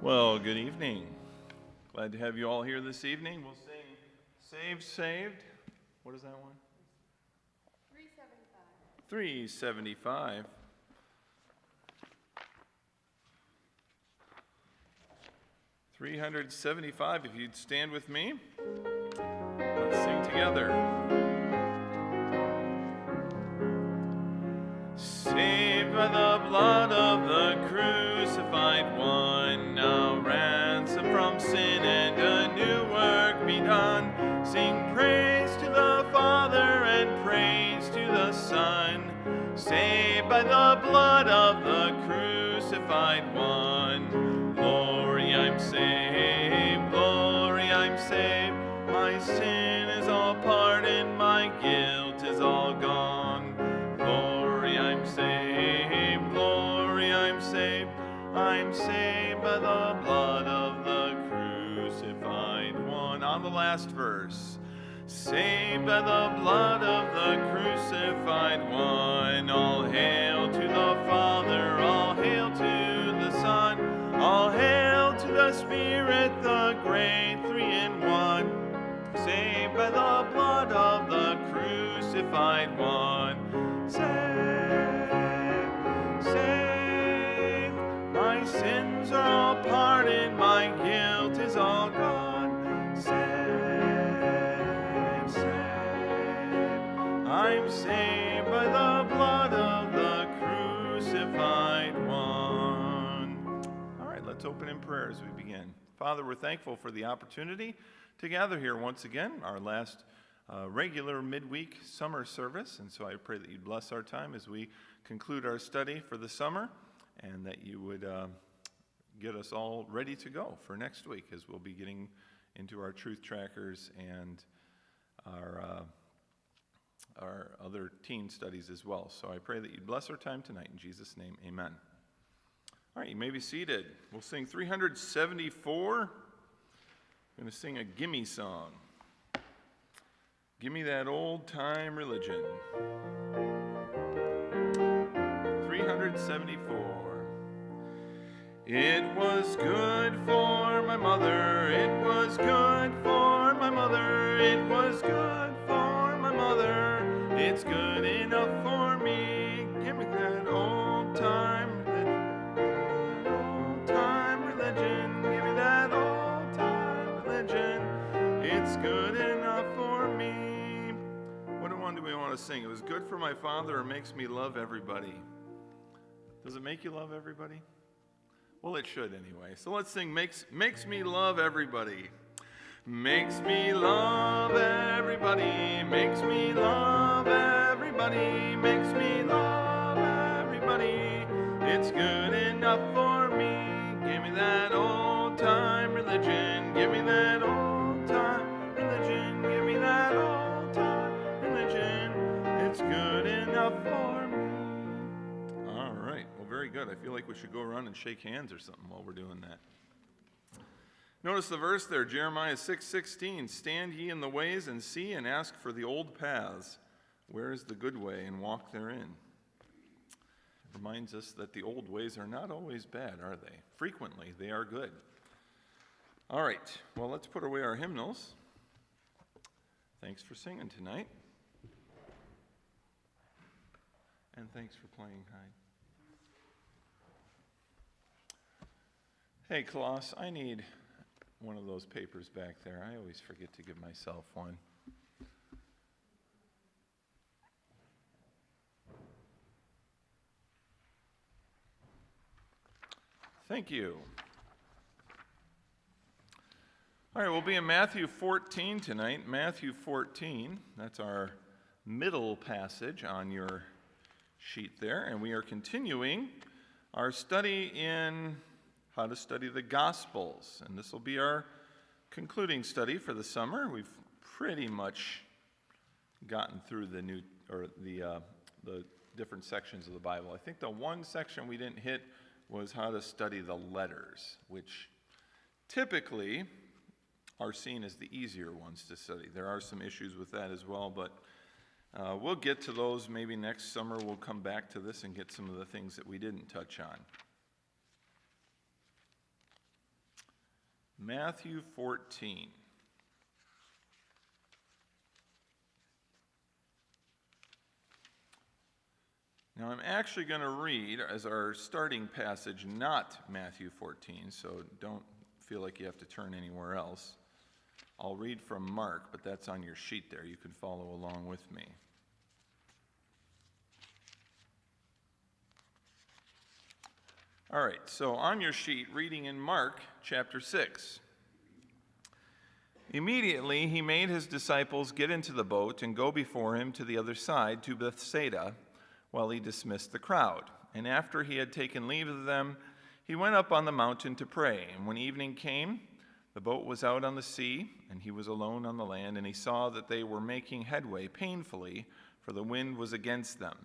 Well, good evening. Glad to have you all here this evening. We'll sing Saved, Saved. What is that one? 375. 375. $375, if you'd stand with me. Let's sing together. Saved by the blood of the crucified one, now ransom from sin and a new work be done. Sing praise to the Father and praise to the Son. Saved by the blood of the crucified one. Glory, I'm saved. Glory, I'm saved. My sin is all pardoned. My guilt is all gone. Glory, I'm saved. Glory, I'm saved. I'm saved by the blood of the crucified one. On the last verse. Saved by the blood of the crucified one. All hail to the Father, all hail to the Son, all hail to the Spirit, the great three-in-one. Saved by the blood of the crucified one. Saved, saved. My sins are all pardoned, my guilt is all gone. Saved. I'm saved by the blood of the crucified one. All right, let's open in prayer as we begin. Father, we're thankful for the opportunity to gather here once again, our last regular midweek summer service. And so I pray that you'd bless our time as we conclude our study for the summer, and that you would get us all ready to go for next week as we'll be getting into our truth trackers and our other teen studies as well. So I pray that you'd bless our time tonight. In Jesus' name, amen. All right, you may be seated. We'll sing 374. I'm going to sing a gimme song. Gimme that old-time religion. 374. It was good for my mother, it was good for my mother, it was good for my mother. It's good enough for me. Give me that old-time religion. Old-time religion. Give me that old-time religion. It's good enough for me. What one do we want to sing? It was good for my father. It makes me love everybody. Does it make you love everybody? Well, it should anyway. So let's sing Makes Me Love Everybody. Makes me love everybody, makes me love everybody, makes me love everybody. It's good enough for me. Give me that old-time religion. Give me that old-time religion. Give me that old-time religion. It's good enough for me. All right. Well, very good. I feel like we should go around and shake hands or something while we're doing that. Notice the verse there, Jeremiah 6:16. Stand ye in the ways and see and ask for the old paths. Where is the good way, and walk therein? It reminds us that the old ways are not always bad, are they? Frequently, they are good. All right, well, let's put away our hymnals. Thanks for singing tonight. And thanks for playing hide. Hey, Klaus, I need one of those papers back there. I always forget to give myself one. Thank you. All right, we'll be in Matthew 14 tonight. Matthew 14, that's our middle passage on your sheet there. And we are continuing our study in how to study the Gospels, and this will be our concluding study for the summer. We've pretty much gotten through the different sections of the Bible. I think the one section we didn't hit was how to study the letters, which typically are seen as the easier ones to study. There are some issues with that as well, but we'll get to those maybe next summer. We'll come back to this and get some of the things that we didn't touch on. Matthew 14. Now I'm actually going to read as our starting passage not Matthew 14, so don't feel like you have to turn anywhere else. I'll read from Mark, but that's on your sheet there. You can follow along with me. All right, so on your sheet, reading in Mark chapter 6. Immediately he made his disciples get into the boat and go before him to the other side, to Bethsaida, while he dismissed the crowd. And after he had taken leave of them, he went up on the mountain to pray. And when evening came, the boat was out on the sea, and he was alone on the land, and he saw that they were making headway painfully, for the wind was against them.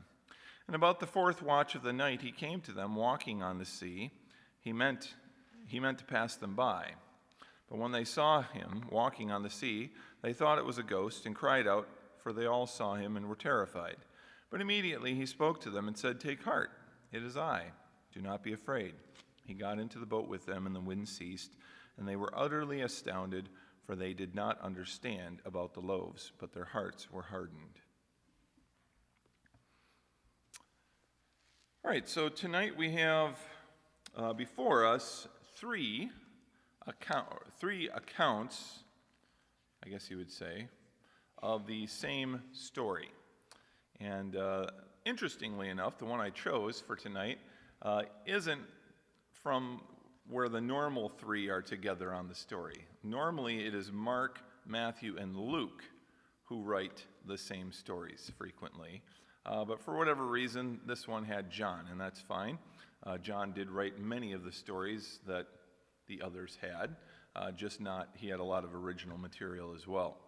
And about the fourth watch of the night he came to them walking on the sea. He meant to pass them by. But when they saw him walking on the sea, they thought it was a ghost and cried out, for they all saw him and were terrified. But immediately he spoke to them and said, "Take heart, it is I. Do not be afraid." He got into the boat with them, and the wind ceased, and they were utterly astounded, for they did not understand about the loaves, but their hearts were hardened. All right, so tonight we have before us three accounts, I guess you would say, of the same story. And interestingly enough, the one I chose for tonight isn't from where the normal three are together on the story. Normally it is Mark, Matthew, and Luke who write the same stories frequently. But for whatever reason, this one had John, and that's fine. John did write many of the stories that the others had, he had a lot of original material as well.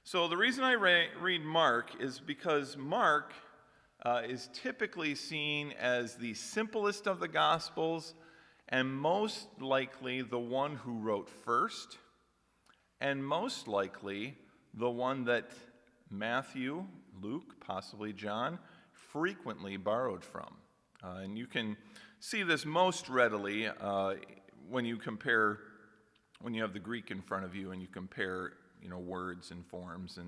So the reason I read Mark is because Mark is typically seen as the simplest of the Gospels and most likely the one who wrote first, and most likely the one that Matthew, Luke, possibly John, frequently borrowed from. And you can see this most readily when you have the Greek in front of you and you compare words and forms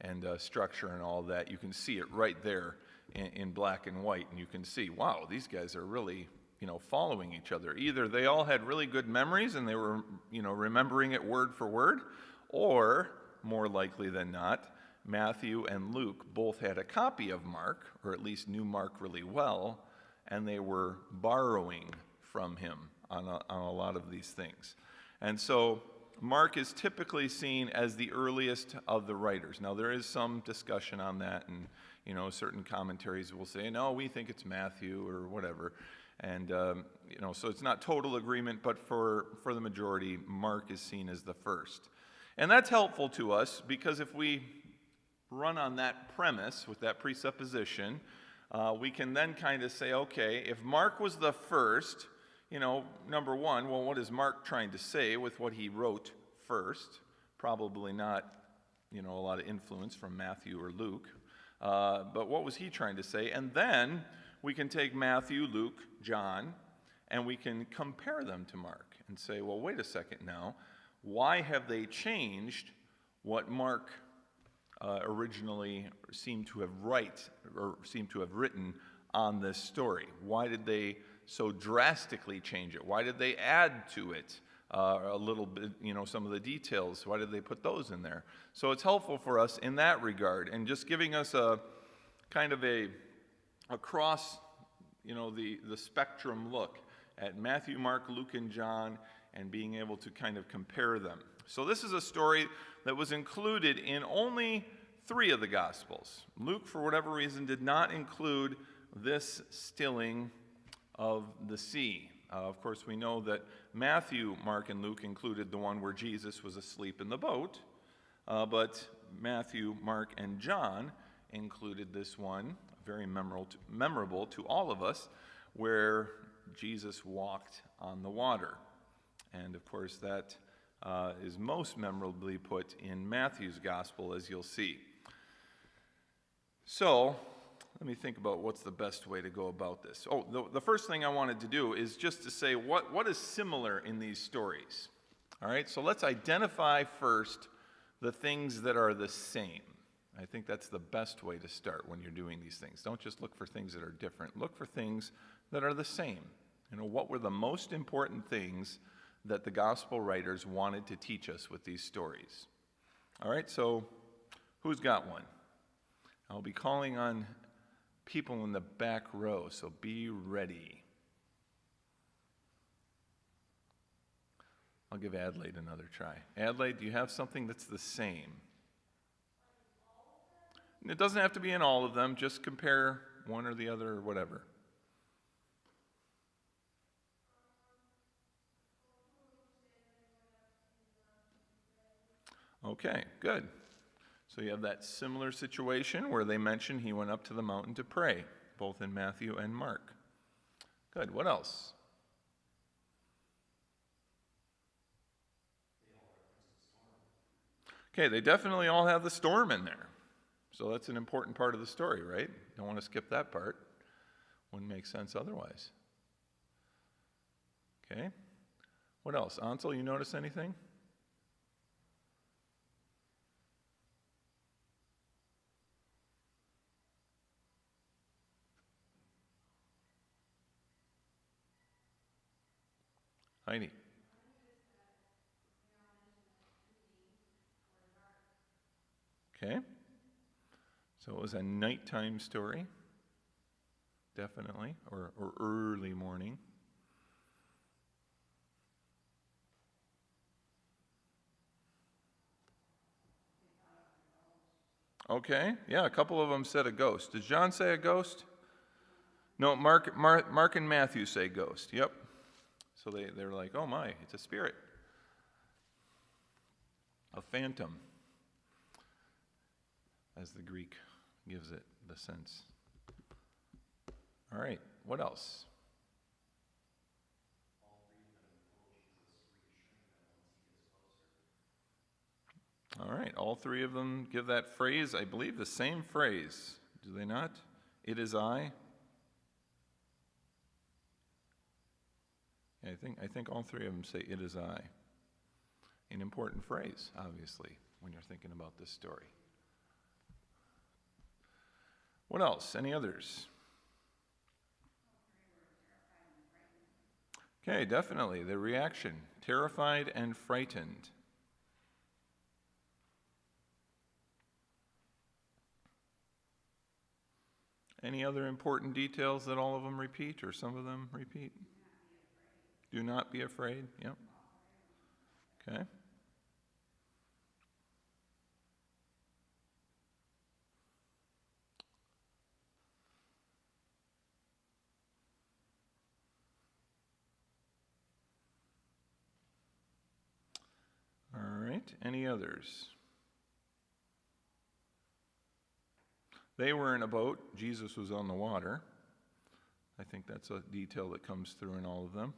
and structure and all that. You can see it right there in black and white, and you can see, wow, these guys are really following each other. Either they all had really good memories and they were remembering it word for word, or more likely than not, Matthew and Luke both had a copy of Mark, or at least knew Mark really well, and they were borrowing from him on a lot of these things. And so Mark is typically seen as the earliest of the writers. Now there is some discussion on that, and certain commentaries will say, no, we think it's Matthew or whatever. And so it's not total agreement, but for the majority, Mark is seen as the first. And that's helpful to us because if we run on that premise with that presupposition, we can then kind of say, okay, if Mark was the first, number one, well, what is Mark trying to say with what he wrote first? Probably not, a lot of influence from Matthew or Luke. But what was he trying to say? And then we can take Matthew, Luke, John, and we can compare them to Mark and say, well, wait a second now. Why have they changed what Mark originally seemed to have written on this story? Why did they so drastically change it? Why did they add to it a little bit, some of the details? Why did they put those in there? So it's helpful for us in that regard, and just giving us a kind of across, the spectrum look at Matthew, Mark, Luke, and John, and being able to kind of compare them. So this is a story that was included in only 3 of the Gospels. Luke, for whatever reason, did not include this stilling of the sea. Of course, we know that Matthew, Mark, and Luke included the one where Jesus was asleep in the boat, but Matthew, Mark, and John included this one, very memorable to all of us, where Jesus walked on the water. And of course, that is most memorably put in Matthew's gospel, as you'll see. So, let me think about what's the best way to go about this. The first thing I wanted to do is just to say what is similar in these stories. All right, so let's identify first the things that are the same. I think that's the best way to start when you're doing these things. Don't just look for things that are different. Look for things that are the same. What were the most important things that the gospel writers wanted to teach us with these stories? All right, so who's got one? I'll be calling on people in the back row, so be ready. I'll give Adelaide another try. Adelaide, do you have something that's the same? It doesn't have to be in all of them. Just compare one or the other or whatever. Okay, good. So you have that similar situation where they mention he went up to the mountain to pray, both in Matthew and Mark. Good. What else? Okay, they definitely all have the storm in there. So that's an important part of the story, right? Don't want to skip that part. Wouldn't make sense otherwise. Okay. What else? Ansel, you notice anything? Heidi. Okay. So it was a nighttime story, definitely, or early morning. Okay, yeah, a couple of them said a ghost. Did John say a ghost? No, Mark and Matthew say ghost. Yep. So they're like, oh my, it's a spirit, a phantom, as the Greek gives it the sense. All right, what else? All right, all three of them give that phrase, I believe the same phrase, do they not? It is I. Yeah, I think all three of them say it is I. An important phrase, obviously, when you're thinking about this story. What else? Any others? Okay, definitely. The reaction, terrified and frightened. Any other important details that all of them repeat or some of them repeat? Do not be afraid. Yep. Okay. All right. Any others? They were in a boat. Jesus was on the water. I think that's a detail that comes through in all of them.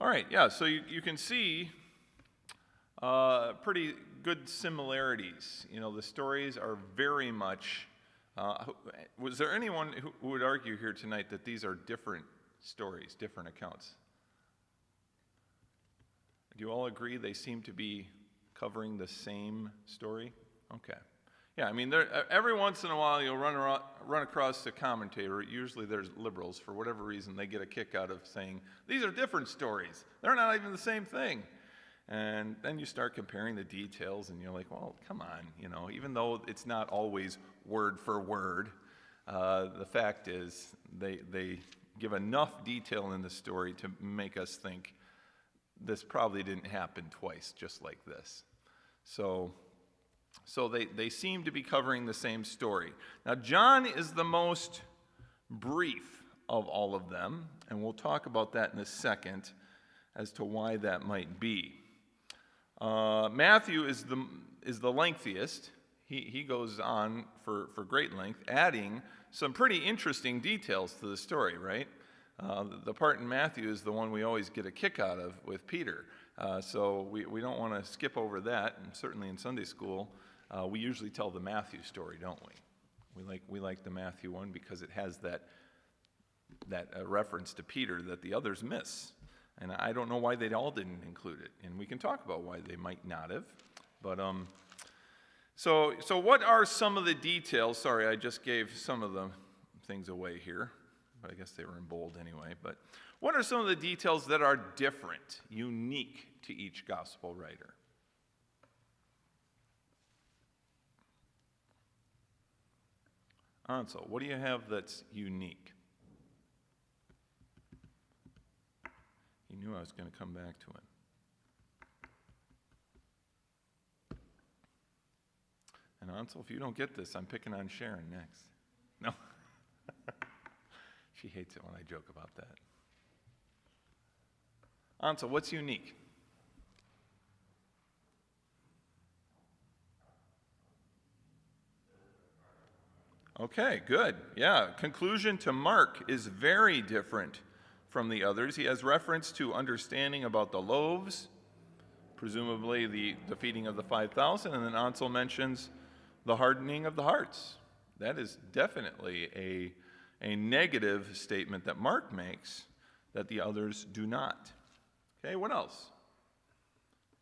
All right, yeah, so you can see pretty good similarities. The stories are very much, was there anyone who would argue here tonight that these are different stories, different accounts? Do you all agree they seem to be covering the same story? Okay. Yeah, I mean, every once in a while you'll run across a commentator, usually there's liberals, for whatever reason, they get a kick out of saying, these are different stories. They're not even the same thing. And then you start comparing the details and you're like, well, come on, even though it's not always word for word, the fact is they give enough detail in the story to make us think this probably didn't happen twice just like this. So they seem to be covering the same story. Now, John is the most brief of all of them, and we'll talk about that in a second as to why that might be. Matthew is the lengthiest. He goes on for great length, adding some pretty interesting details to the story, right? The part in Matthew is the one we always get a kick out of with Peter. So we don't want to skip over that, and certainly in Sunday school, we usually tell the Matthew story, don't we? We like the Matthew one because it has that that reference to Peter that the others miss. And I don't know why they all didn't include it. And we can talk about why they might not have. But so what are some of the details? Sorry, I just gave some of the things away here. But I guess they were in bold anyway. But what are some of the details that are different, unique to each gospel writer? Ansel, what do you have that's unique? He knew I was going to come back to him. And Ansel, if you don't get this, I'm picking on Sharon next. No. She hates it when I joke about that. Ansel, what's unique? Okay, good. Yeah, conclusion to Mark is very different from the others. He has reference to understanding about the loaves, presumably the feeding of the 5,000, and then Ansel mentions the hardening of the hearts. That is definitely a negative statement that Mark makes that the others do not. Okay, what else?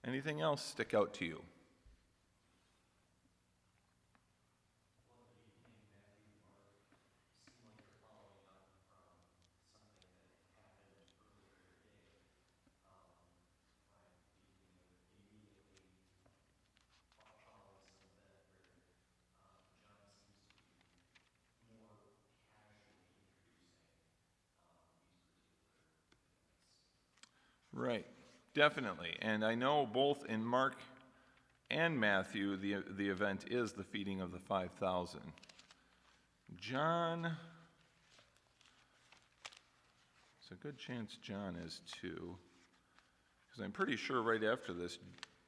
Anything else stick out to you? Right, definitely. And I know both in Mark and Matthew, the event is the feeding of the 5,000. John, it's a good chance John is too, because I'm pretty sure right after this,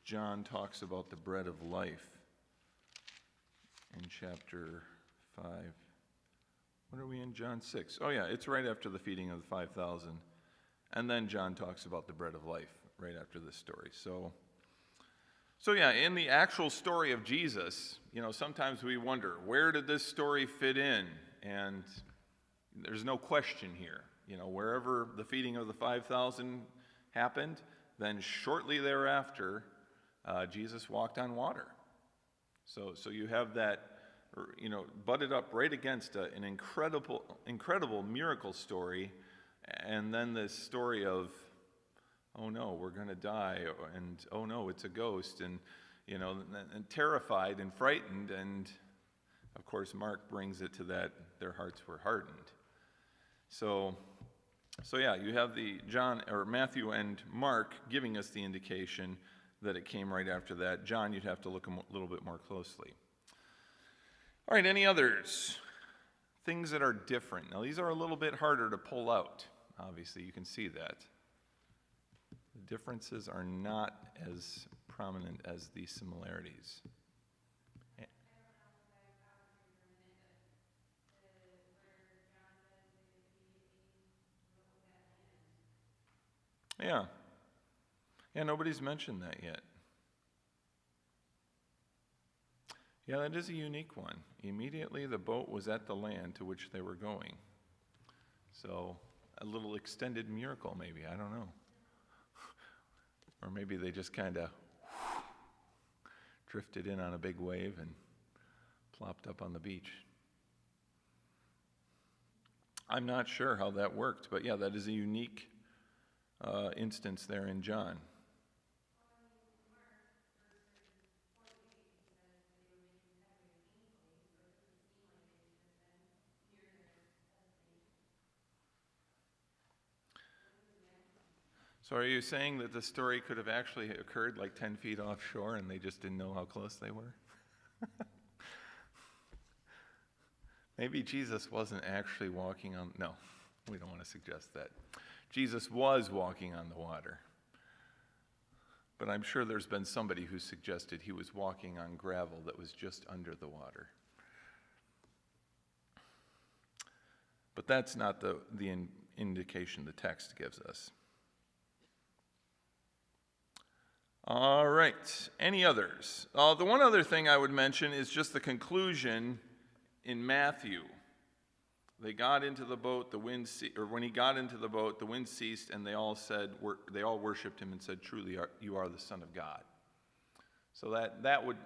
John talks about the bread of life in chapter 5. What are we in, John 6? Oh yeah, it's right after the feeding of the 5,000. And then John talks about the bread of life right after this story. So yeah, in the actual story of Jesus, sometimes we wonder, where did this story fit in? And there's no question here. Wherever the feeding of the 5,000 happened, then shortly thereafter, Jesus walked on water. So you have that, butted up right against an incredible miracle story. And then this story of, oh no, we're going to die, and oh no, it's a ghost, and and terrified and frightened, and of course Mark brings it to that their hearts were hardened. So yeah, you have the Matthew and Mark giving us the indication that it came right after that. John, you'd have to look a little bit more closely. All right, any others? Things that are different. Now these are a little bit harder to pull out. Obviously, you can see that. The differences are not as prominent as the similarities. Yeah. Yeah, nobody's mentioned that yet. Yeah, that is a unique one. Immediately the boat was at the land to which they were going. So a little extended miracle, maybe, I don't know. Or maybe they just kind of drifted in on a big wave and plopped up on the beach. I'm not sure how that worked, but yeah, that is a unique instance there in John. So are you saying that the story could have actually occurred like 10 feet offshore and they just didn't know how close they were? Maybe Jesus wasn't actually walking on, no, we don't want to suggest that. Jesus was walking on the water. But I'm sure there's been somebody who suggested he was walking on gravel that was just under the water. But that's not the indication the text gives us. All right, any others? The one other thing I would mention is just the conclusion in Matthew. they got into the boat, when he got into the boat, the wind ceased, and they all worshipped him and said, "Truly, you are the Son of God." So that would,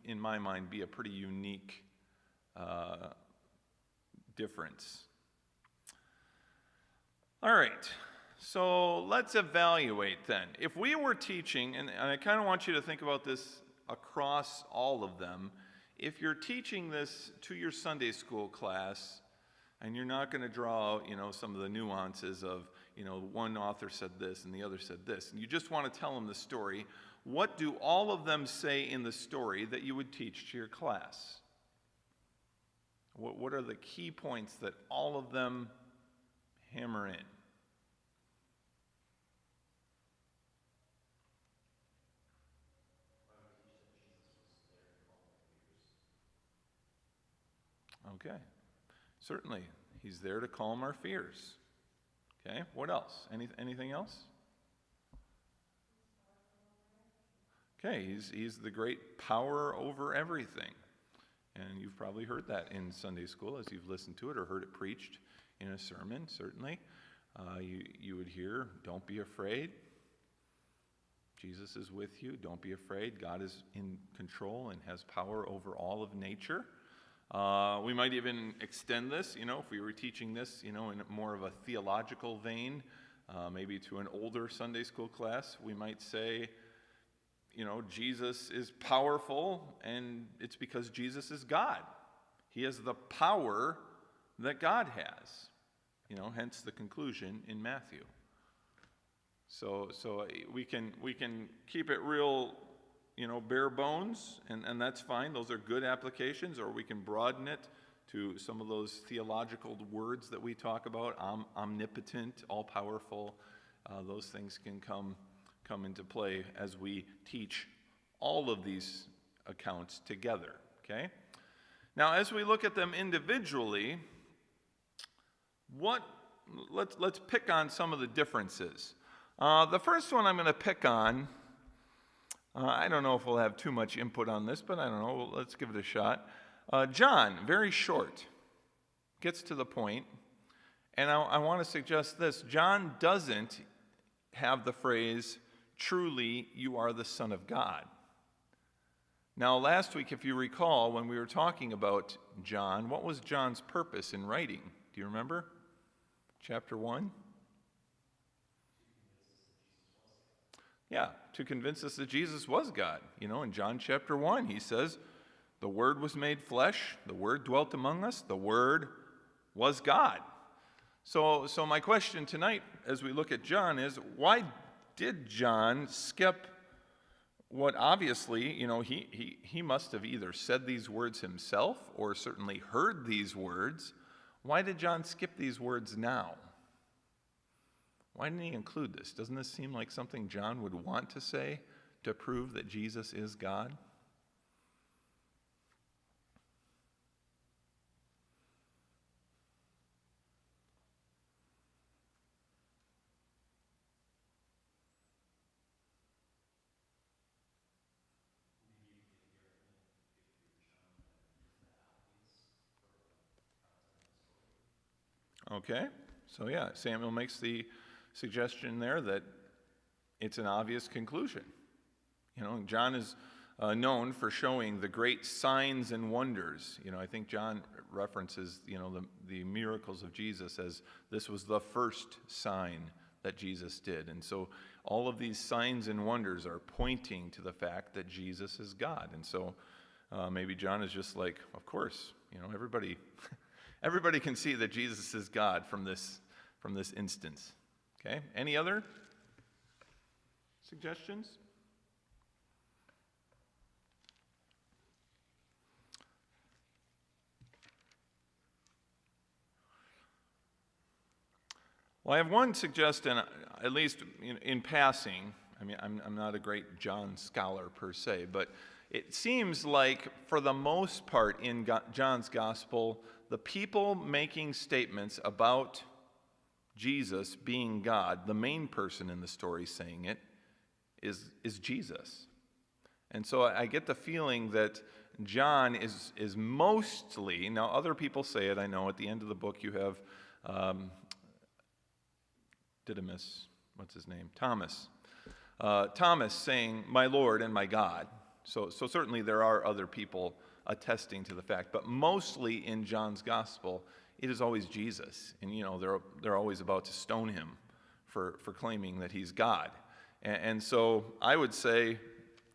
in my mind, be a pretty unique difference. All right, so let's evaluate then. If we were teaching, and I kind of want you to think about this across all of them, if you're teaching this to your Sunday school class, and you're not going to draw out, some of the nuances of, one author said this and the other said this, and you just want to tell them the story, what do all of them say in the story that you would teach to your class? What are the key points that all of them hammer in? Okay, certainly. He's there to calm our fears. Okay, what else? Anything else? Okay, he's the great power over everything. And you've probably heard that in Sunday school as you've listened to it or heard it preached in a sermon, certainly. You would hear, "Don't be afraid. Jesus is with you. Don't be afraid. God is in control and has power over all of nature." We might even extend this, if we were teaching this, in more of a theological vein, maybe to an older Sunday school class. We might say, Jesus is powerful, and it's because Jesus is God. He has the power that God has, hence the conclusion in Matthew. So we can keep it real, bare bones, and that's fine. Those are good applications, or we can broaden it to some of those theological words that we talk about, omnipotent, all-powerful. Those things can come into play as we teach all of these accounts together, okay? Now, as we look at them individually, let's pick on some of the differences. The first one I'm going to pick on, I don't know if we'll have too much input on this, but I don't know. Let's give it a shot. John, very short, gets to the point, and I want to suggest this. John doesn't have the phrase, "Truly, you are the Son of God." Now, last week, if you recall, when we were talking about John, what was John's purpose in writing? Do you remember? Chapter 1? Yeah, to convince us that Jesus was God. In John chapter 1, he says, "The Word was made flesh, the Word dwelt among us, the Word was God." So my question tonight, as we look at John, is why did John skip what obviously, he must have either said these words himself or certainly heard these words. Why did John skip these words now? Why didn't he include this? Doesn't this seem like something John would want to say to prove that Jesus is God? Okay, so yeah, Samuel makes the suggestion there that it's an obvious conclusion. John is known for showing the great signs and wonders. I think John references, the miracles of Jesus as this was the first sign that Jesus did. And so all of these signs and wonders are pointing to the fact that Jesus is God. And so maybe John is just like, of course, everybody can see that Jesus is God from this instance. Okay, any other suggestions? Well, I have one suggestion, at least in passing. I mean, I'm not a great John scholar per se, but it seems like for the most part in John's gospel, the people making statements about Jesus being God, the main person in the story saying it, is Jesus. And so I get the feeling that John is mostly, now other people say it, I know, at the end of the book you have, what's his name? Thomas. Thomas saying, "My Lord and my God." So certainly there are other people attesting to the fact, but mostly in John's gospel, it is always Jesus. And, they're always about to stone him for claiming that he's God. And so I would say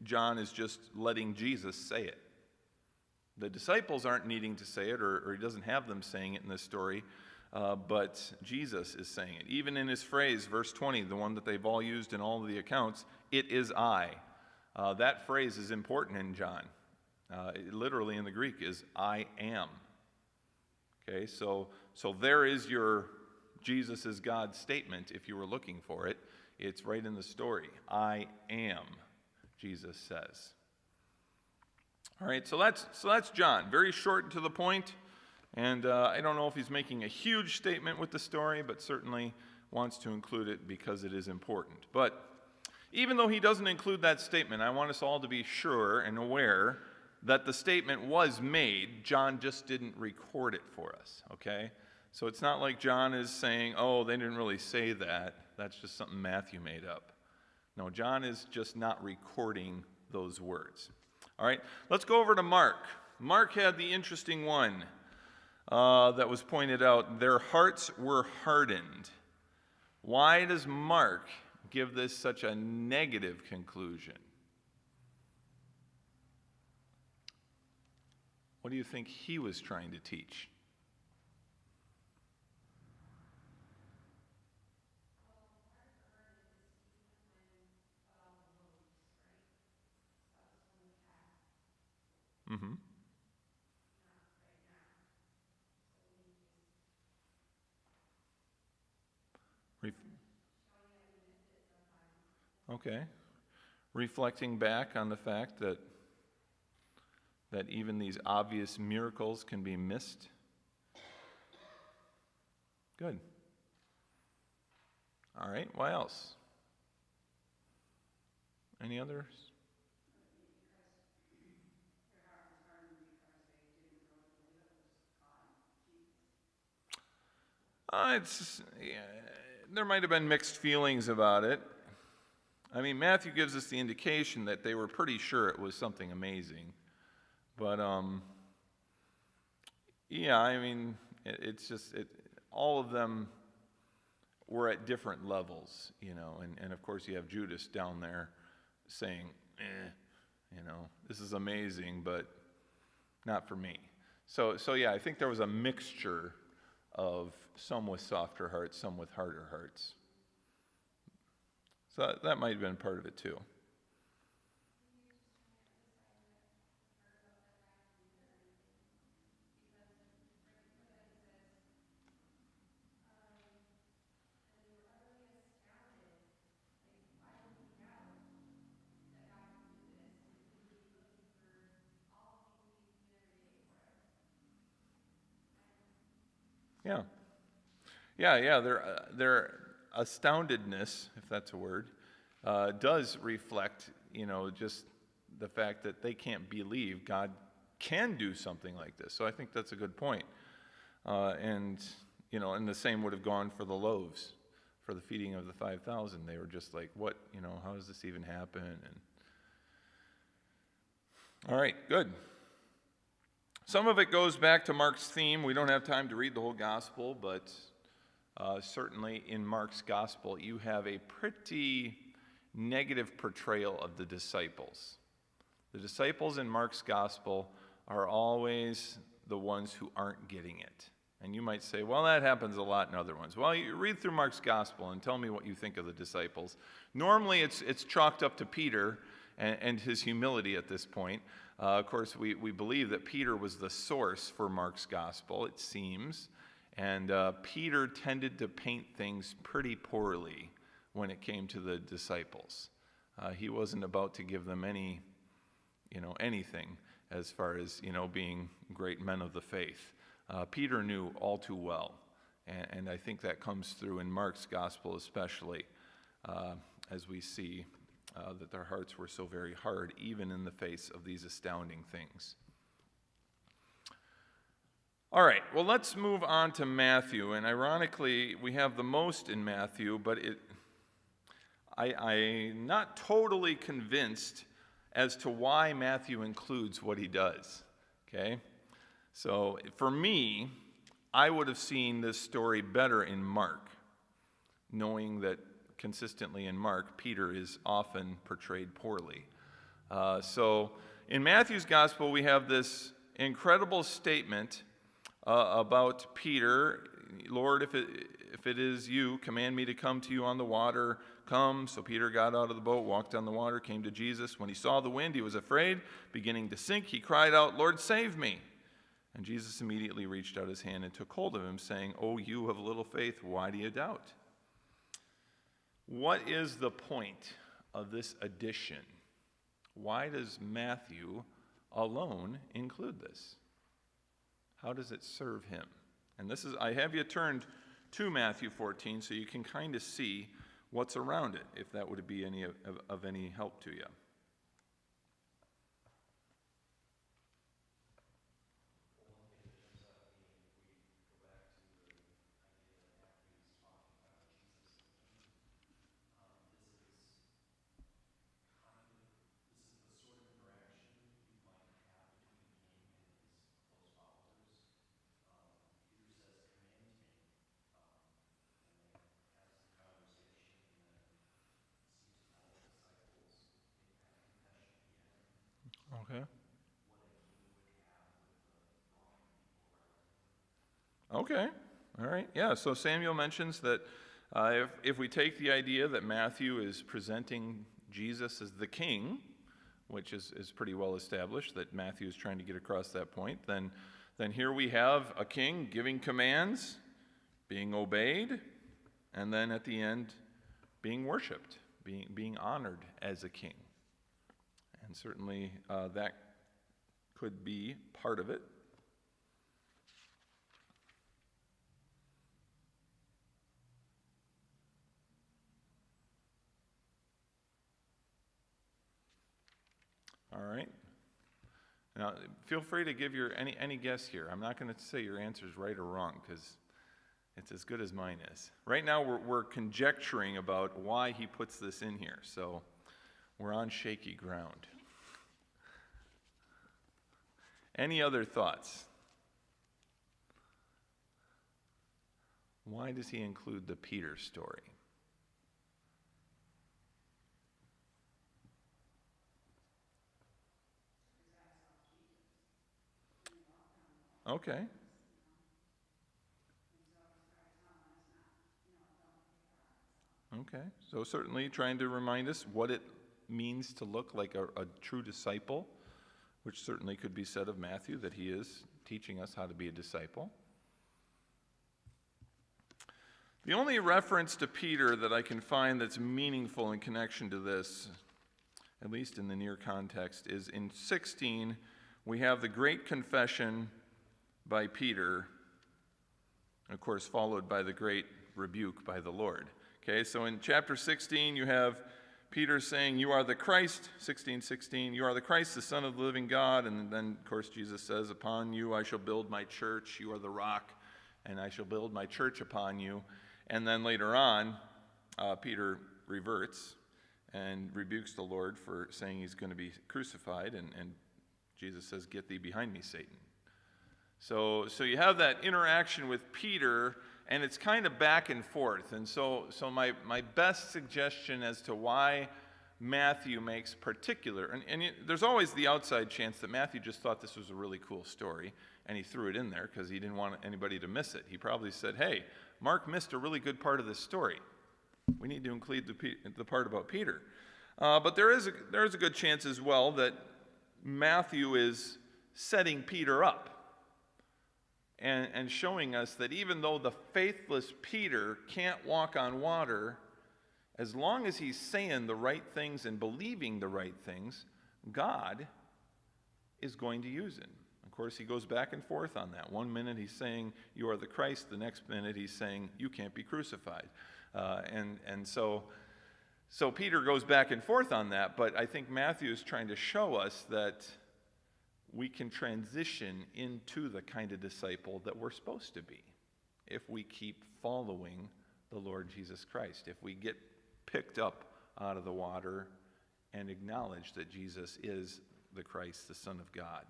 John is just letting Jesus say it. The disciples aren't needing to say it, or he doesn't have them saying it in this story, but Jesus is saying it. Even in his phrase, verse 20, the one that they've all used in all of the accounts, "It is I." That phrase is important in John. Literally in the Greek is "I am." Okay, so there is your Jesus is God statement if you were looking for it. It's right in the story. "I am," Jesus says. All right, so that's John. Very short and to the point. And I don't know if he's making a huge statement with the story, but certainly wants to include it because it is important. But even though he doesn't include that statement, I want us all to be sure and aware that the statement was made. John just didn't record it for us, okay? So it's not like John is saying, "Oh, they didn't really say that. That's just something Matthew made up." No, John is just not recording those words. All right, let's go over to Mark. Mark had the interesting one that was pointed out. Their hearts were hardened. Why does Mark give this such a negative conclusion? What do you think he was trying to teach? Mm-hmm. Okay. Reflecting back on the fact that even these obvious miracles can be missed. Good. All right, what else? Any others? There might have been mixed feelings about it. I mean, Matthew gives us the indication that they were pretty sure it was something amazing. But, yeah, I mean, all of them were at different levels, and of course you have Judas down there saying, this is amazing, but not for me. So yeah, I think there was a mixture of some with softer hearts, some with harder hearts. So that might have been part of it too. Yeah. Their astoundedness, if that's a word, does reflect, just the fact that they can't believe God can do something like this. So I think that's a good point. And the same would have gone for the loaves, for the feeding of the 5,000. They were just like, what, how does this even happen? And all right, good. Some of it goes back to Mark's theme. We don't have time to read the whole gospel, but certainly in Mark's gospel, you have a pretty negative portrayal of the disciples. The disciples in Mark's gospel are always the ones who aren't getting it. And you might say, well, that happens a lot in other ones. Well, you read through Mark's gospel and tell me what you think of the disciples. Normally, it's chalked up to Peter and his humility at this point. Of course, we believe that Peter was the source for Mark's gospel, it seems. And Peter tended to paint things pretty poorly when it came to the disciples. He wasn't about to give them anything as far as, being great men of the faith. Peter knew all too well. And I think that comes through in Mark's gospel especially, as we see that their hearts were so very hard, even in the face of these astounding things. All right, well, let's move on to Matthew. And ironically, we have the most in Matthew, but I'm not totally convinced as to why Matthew includes what he does. Okay? So for me, I would have seen this story better in Mark, knowing that consistently in Mark, Peter is often portrayed poorly. So in Matthew's gospel, we have this incredible statement about Peter. Lord, if it is you, command me to come to you on the water. Come. So Peter got out of the boat, walked on the water, came to Jesus. When he saw the wind, he was afraid. Beginning to sink, he cried out, Lord, save me. And Jesus immediately reached out his hand and took hold of him, saying, Oh, you of little faith, why do you doubt? What is the point of this addition? Why does Matthew alone include this? How does it serve him? And this is, I have you turned to Matthew 14 so you can kind of see what's around it, if that would be of any help to you. Okay. Okay. All right. Yeah. So Samuel mentions that if we take the idea that Matthew is presenting Jesus as the king, which is pretty well established that Matthew is trying to get across that point, then here we have a king giving commands, being obeyed, and then at the end being worshipped, being honored as a king. And certainly that could be part of it. All right. Now, feel free to give your any guess here. I'm not going to say your answer is right or wrong because it's as good as mine is. Right now, we're conjecturing about why he puts this in here, so we're on shaky ground. Any other thoughts? Why does he include the Peter story? Okay. Okay. So certainly trying to remind us what it means to look like a true disciple, which certainly could be said of Matthew, that he is teaching us how to be a disciple. The only reference to Peter that I can find that's meaningful in connection to this, at least in the near context, is in 16, we have the great confession by Peter, of course, followed by the great rebuke by the Lord. Okay, so in chapter 16, you have Peter saying, You are the Christ, 16:16, you are the Christ, the Son of the living God. And then, of course, Jesus says, Upon you I shall build my church. You are the rock, and I shall build my church upon you. And then later on, Peter reverts and rebukes the Lord for saying he's going to be crucified. And Jesus says, Get thee behind me, Satan. So you have that interaction with Peter, and it's kind of back and forth. And so my best suggestion as to why Matthew makes particular, and there's always the outside chance that Matthew just thought this was a really cool story, and he threw it in there because he didn't want anybody to miss it. He probably said, hey, Mark missed a really good part of this story. We need to include the part about Peter. But there is a good chance as well that Matthew is setting Peter up and showing us that even though the faithless Peter can't walk on water, as long as he's saying the right things and believing the right things, God is going to use him. Of course, he goes back and forth on that. One minute he's saying, you are the Christ. The next minute he's saying, you can't be crucified. So Peter goes back and forth on that, but I think Matthew is trying to show us that we can transition into the kind of disciple that we're supposed to be if we keep following the Lord Jesus Christ, if we get picked up out of the water and acknowledge that Jesus is the Christ, the Son of God.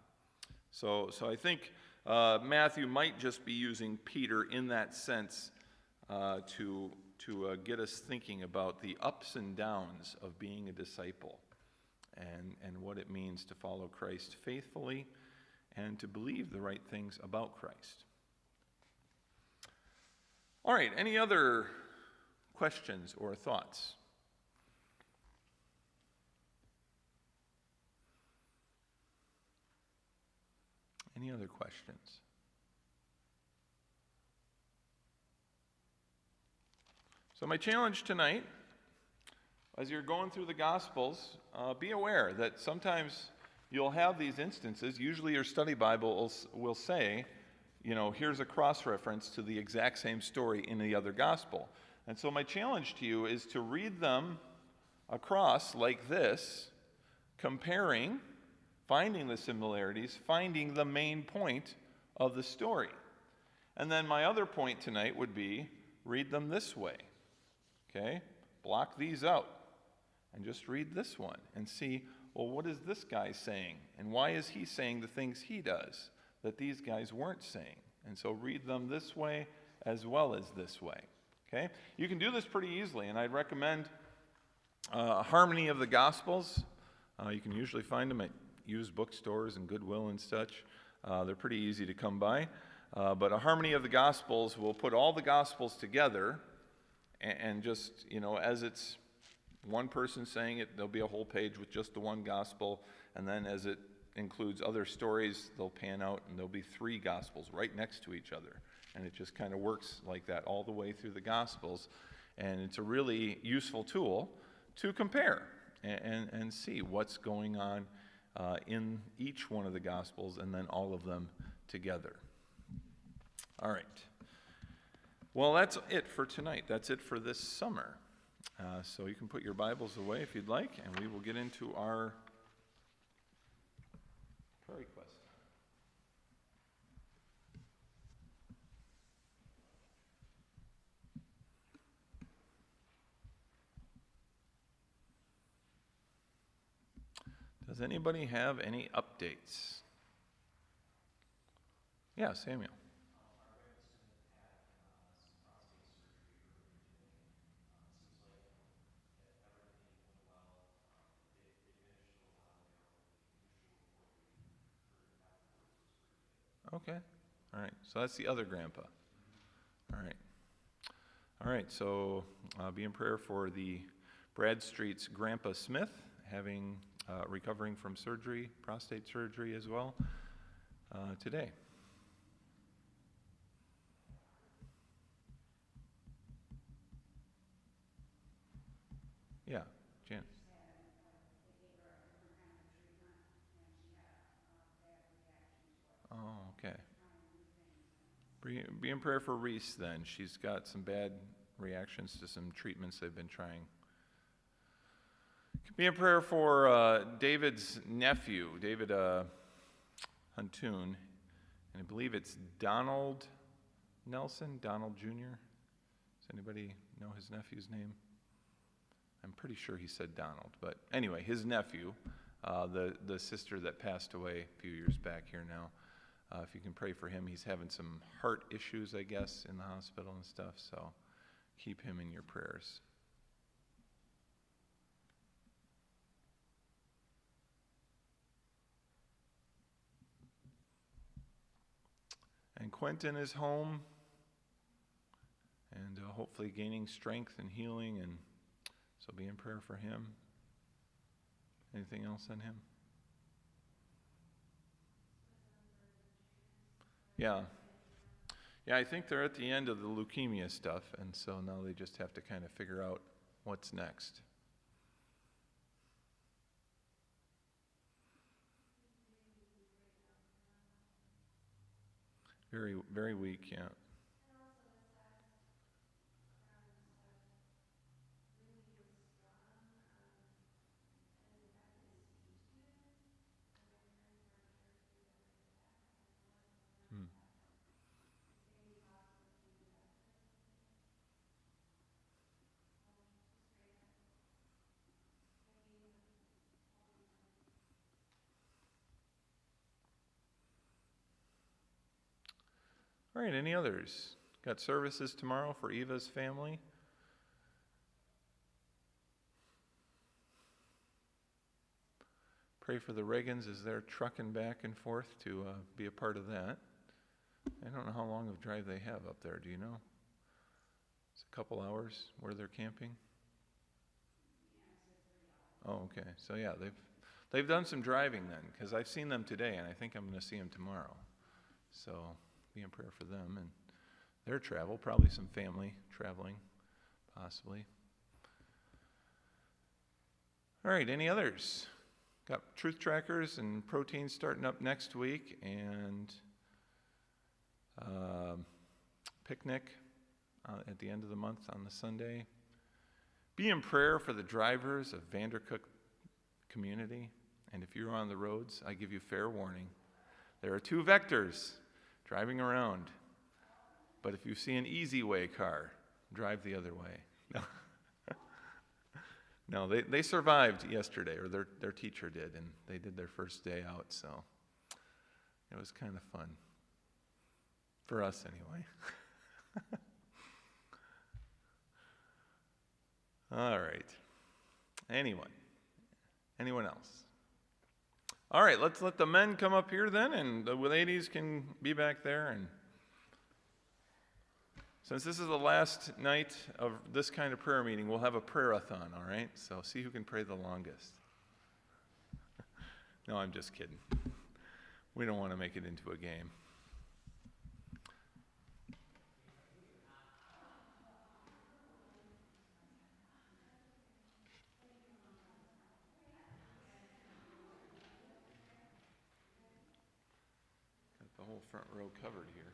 So I think Matthew might just be using Peter in that sense to get us thinking about the ups and downs of being a disciple and what it means to follow Christ faithfully and to believe the right things about Christ. All right, any other questions or thoughts? Any other questions? So my challenge tonight, as you're going through the Gospels, be aware that sometimes you'll have these instances. Usually your study Bible will say, here's a cross-reference to the exact same story in the other Gospel. And so my challenge to you is to read them across like this, comparing, finding the similarities, finding the main point of the story. And then my other point tonight would be, read them this way. Okay? Block these out and just read this one and see, well, what is this guy saying? And why is he saying the things he does that these guys weren't saying? And so read them this way as well as this way. Okay? You can do this pretty easily, and I'd recommend a harmony of the Gospels. You can usually find them at used bookstores and Goodwill and such. They're pretty easy to come by. But a harmony of the Gospels will put all the Gospels together and just, as it's one person saying it, there'll be a whole page with just the one Gospel. And then as it includes other stories, they'll pan out and there'll be 3 Gospels right next to each other. And it just kind of works like that all the way through the Gospels. And it's a really useful tool to compare and see what's going on in each one of the Gospels and then all of them together. All right. Well, that's it for tonight. That's it for this summer. So you can put your Bibles away if you'd like, and we will get into our prayer request. Does anybody have any updates? Yeah, Samuel. Okay. All right. So that's the other grandpa. All right. All right. So be in prayer for the Bradstreet's Grandpa Smith recovering from surgery, prostate surgery as well, today. Yeah, Jan. Oh, okay. Be in prayer for Reese then. She's got some bad reactions to some treatments they've been trying. Be in prayer for David's nephew, David Huntoon, and I believe it's Donald Nelson, Donald Jr. Does anybody know his nephew's name? I'm pretty sure he said Donald, but anyway, his nephew, the sister that passed away a few years back here now. If you can pray for him, he's having some heart issues, I guess, in the hospital and stuff, so keep him in your prayers. And Quentin is home and hopefully gaining strength and healing, and so be in prayer for him. Anything else on him? Yeah. Yeah, I think they're at the end of the leukemia stuff, and so now they just have to kind of figure out what's next. Very, very weak, yeah. All right, any others? Got services tomorrow for Eva's family. Pray for the Reagans as they're trucking back and forth to be a part of that. I don't know how long of a drive they have up there. Do you know? It's a couple hours where they're camping. Oh, okay. So yeah, they've done some driving then, because I've seen them today, and I think I'm going to see them tomorrow. So be in prayer for them and their travel. Probably some family traveling, possibly. All right. Any others? Got truth trackers and proteins starting up next week, and picnic at the end of the month on the Sunday. Be in prayer for the drivers of Vandercook community. And if you're on the roads, I give you fair warning. There are two vectors driving around. But if you see an easy way car, drive the other way. No. No, they survived yesterday, or their teacher did, and they did their first day out, so it was kind of fun. For us, anyway. All right. Anyone else? All right, let's let the men come up here then, and the ladies can be back there. And since this is the last night of this kind of prayer meeting, we'll have a prayer-a-thon, all right? So see who can pray the longest. No, I'm just kidding. We don't want to make it into a game. Got the whole front row covered here.